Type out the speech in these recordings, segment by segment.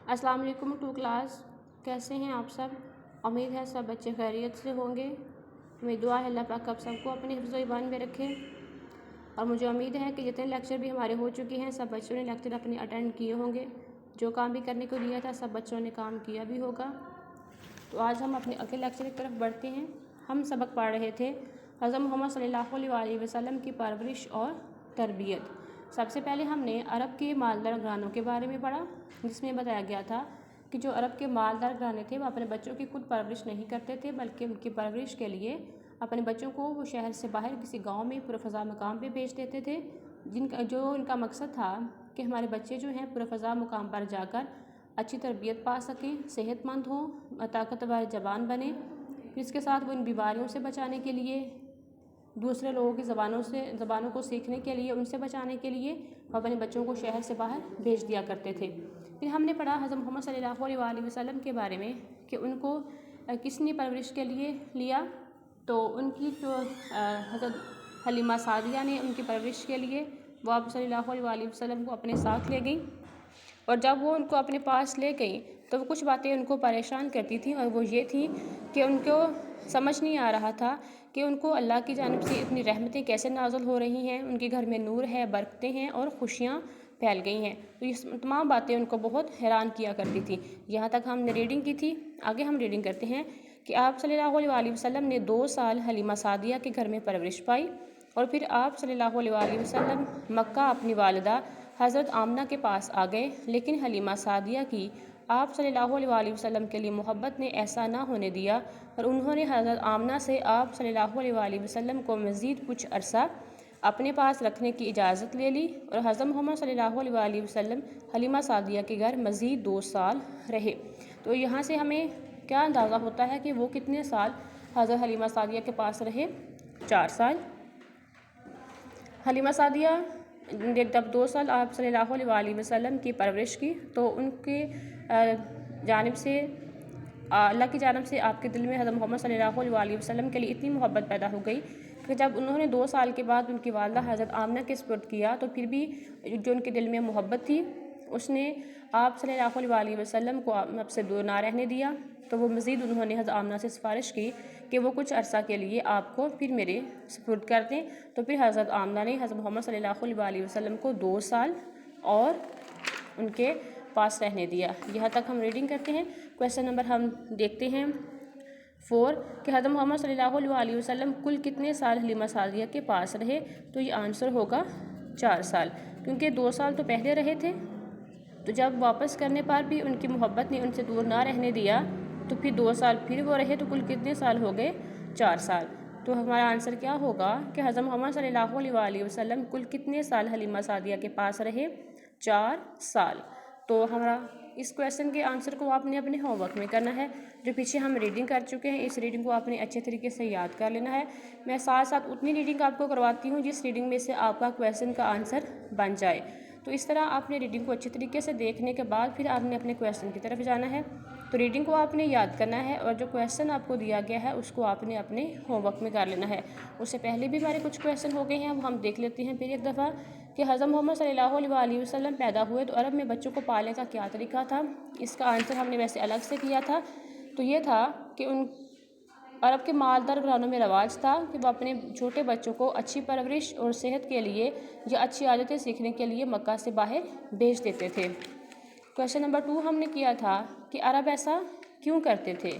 السلام علیکم to class, کیسے ہیں آپ سب؟ امید ہے سب بچے خیریت سے ہوں گے۔ میری دعا ہے اللہ پاک آپ سب کو اپنے حفظ و ایمان میں رکھے، اور مجھے امید ہے کہ جتنے لیکچر بھی ہمارے ہو چکے ہیں سب بچوں نے لیکچر اپنے اٹینڈ کیے ہوں گے۔ جو کام بھی کرنے کو دیا تھا سب بچوں نے کام کیا بھی ہوگا۔ تو آج ہم اپنے اگلے لیکچر کی طرف بڑھتے ہیں۔ ہم سبق پڑھ رہے تھے حضرت محمد صلی اللہ علیہ وسلم کی پرورش اور تربیت۔ سب سے پہلے ہم نے عرب کے مالدار گھرانوں کے بارے میں پڑھا، جس میں بتایا گیا تھا کہ جو عرب کے مالدار گھرانے تھے وہ اپنے بچوں کی خود پرورش نہیں کرتے تھے، بلکہ ان کی پرورش کے لیے اپنے بچوں کو وہ شہر سے باہر کسی گاؤں میں پرفضا مقام پہ بھیج دیتے تھے، جو ان کا مقصد تھا کہ ہمارے بچے جو ہیں پرفضا مقام پر جا کر اچھی تربیت پا سکیں، صحت مند ہوں، طاقتور جوان بنیں۔ اس کے ساتھ وہ ان بیماریوں سے بچانے کے لیے، دوسرے لوگوں کی زبانوں کو سیکھنے کے لیے، ان سے بچانے کے لیے وہ اپنے بچوں کو شہر سے باہر بھیج دیا کرتے تھے۔ پھر ہم نے پڑھا حضرت محمد صلی اللہ علیہ وسلم کے بارے میں کہ ان کو کس نے پرورش کے لیے لیا، تو ان کی جو حضرت حلیمہ سعدیہ نے ان کی پرورش کے لیے وہ آپ صلی اللہ علیہ وسلم کو اپنے ساتھ لے گئیں، اور جب وہ ان کو اپنے پاس لے گئیں تو وہ کچھ باتیں ان کو پریشان کرتی تھیں، اور وہ یہ تھیں کہ ان کو سمجھ نہیں آ رہا تھا کہ ان کو اللہ کی جانب سے اتنی رحمتیں کیسے نازل ہو رہی ہیں، ان کے گھر میں نور ہے، برکتیں ہیں اور خوشیاں پھیل گئی ہیں۔ تو یہ تمام باتیں ان کو بہت حیران کیا کرتی تھیں۔ یہاں تک ہم نے ریڈنگ کی تھی۔ آگے ہم ریڈنگ کرتے ہیں کہ آپ صلی اللہ علیہ وسلم نے 2 سال حلیمہ سعدیہ کے گھر میں پرورش پائی، اور پھر آپ صلی اللہ علیہ وسلم مکہ اپنی والدہ حضرت آمنہ کے پاس آ گئے، لیکن حلیمہ سعدیہ کی آپ صلی اللہ علیہ وسلم کے لیے محبت نے ایسا نہ ہونے دیا، اور انہوں نے حضرت آمنہ سے آپ صلی اللہ علیہ وسلم کو مزید کچھ عرصہ اپنے پاس رکھنے کی اجازت لے لی، اور حضرت محمد صلی اللہ علیہ وسلم حلیمہ سعدیہ کے گھر مزید 2 سال رہے۔ تو یہاں سے ہمیں کیا اندازہ ہوتا ہے کہ وہ کتنے سال حضرت حلیمہ سعدیہ کے پاس رہے؟ 4 سال۔ حلیمہ سعدیہ نے جب 2 سال آپ صلی اللہ علیہ وسلم کی پرورش کی تو ان کے جانب سے اللہ کی جانب سے آپ کے دل میں حضرت محمد صلی اللہ علیہ وسلم کے لیے اتنی محبت پیدا ہو گئی کہ جب انہوں نے 2 سال کے بعد ان کی والدہ حضرت آمنہ کے سپرد کیا تو پھر بھی جو ان کے دل میں محبت تھی اس نے آپ صلی اللہ علیہ وسلم کو اب سے دور نہ رہنے دیا، تو وہ مزید انہوں نے حضرت آمنہ سے سفارش کی کہ وہ کچھ عرصہ کے لیے آپ کو پھر میرے سپرد کر دیں۔ تو پھر حضرت آمنہ نے حضرت محمد صلی اللہ علیہ وسلم کو 2 سال اور ان کے پاس رہنے دیا۔ یہاں تک ہم ریڈنگ کرتے ہیں۔ کویسچن نمبر ہم دیکھتے ہیں 4 کہ حضرت محمد صلی اللہ علیہ وسلم کل کتنے سال حلیمہ سعدیہ کے پاس رہے؟ تو یہ آنسر ہوگا 4 سال، کیونکہ 2 سال تو پہلے رہے تھے، تو جب واپس کرنے پر بھی ان کی محبت نے ان سے دور نہ رہنے دیا تو پھر 2 سال پھر وہ رہے، تو کل کتنے سال ہو گئے؟ 4 سال۔ تو ہمارا آنسر کیا ہوگا کہ حضرت محمد صلی اللہ علیہ وسلم کل کتنے سال حلیمہ سعدیہ کے پاس رہے؟ 4 سال۔ تو ہمارا اس کویسچن کے آنسر کو آپ نے اپنے ہوم ورک میں کرنا ہے۔ جو پیچھے ہم ریڈنگ کر چکے ہیں اس ریڈنگ کو آپ نے اچھے طریقے سے یاد کر لینا ہے۔ میں ساتھ ساتھ اتنی ریڈنگ آپ کو کرواتی ہوں جس ریڈنگ میں سے آپ کا کویسچن کا آنسر بن جائے۔ تو اس طرح آپ نے ریڈنگ کو اچھے طریقے سے دیکھنے کے بعد پھر آپ نے اپنے کویسچن کی طرف جانا ہے۔ تو ریڈنگ کو آپ نے یاد کرنا ہے، اور جو کویسچن آپ کو دیا گیا ہے اس کو آپ نے اپنے ہوم ورک میں کر لینا ہے۔ اس سے پہلے بھی ہمارے کچھ کویسچن ہو گئے ہیں، اب ہم دیکھ لیتے ہیں پھر ایک دفعہ کہ حضرت محمد صلی اللہ علیہ وسلم پیدا ہوئے تو عرب میں بچوں کو پالنے کا کیا طریقہ تھا؟ اس کا آنسر ہم نے ویسے الگ سے کیا تھا، تو یہ تھا کہ ان عرب کے مالدار گھرانوں میں رواج تھا کہ وہ اپنے چھوٹے بچوں کو اچھی پرورش اور صحت کے لیے یا اچھی عادتیں سیکھنے کے لیے مکہ سے باہر بھیج دیتے تھے۔ کویسچن نمبر 2 ہم نے کیا تھا کہ عرب ایسا کیوں کرتے تھے؟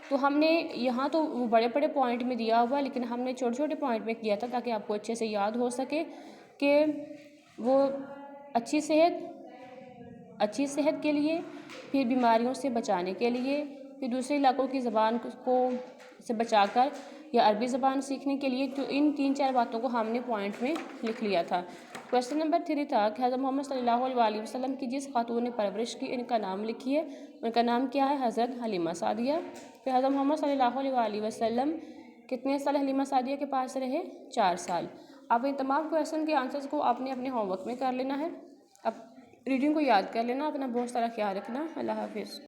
تو ہم نے یہاں تو بڑے بڑے پوائنٹ میں دیا ہوا، لیکن ہم نے چھوٹے چھوٹے پوائنٹ میں کیا تھا تاکہ آپ کو اچھے سے یاد ہو سکے کہ وہ اچھی صحت کے لیے، پھر بیماریوں سے بچانے کے لیے، پھر دوسرے علاقوں کی زبان کو سے بچا کر یا عربی زبان سیکھنے کے لیے، تو ان 3-4 باتوں کو ہم نے پوائنٹ میں لکھ لیا تھا۔ کویسچن نمبر 3 تھا کہ حضرت محمد صلی اللہ علیہ وسلم کی جس خاتون نے پرورش کی ان کا نام لکھیے۔ ان کا نام کیا ہے؟ حضرت حلیمہ سعدیہ۔ پھر حضرت محمد صلی اللہ علیہ وسلم کتنے سال حلیمہ سعدیہ کے پاس رہے؟ 4 سال۔ اب ان تمام کویسچن کے آنسرز کو آپ نے اپنے ہوم ورک میں کر لینا ہے۔ اب ریڈنگ کو یاد کر لینا، اپنا بہت سارا خیال رکھنا۔ اللہ حافظ۔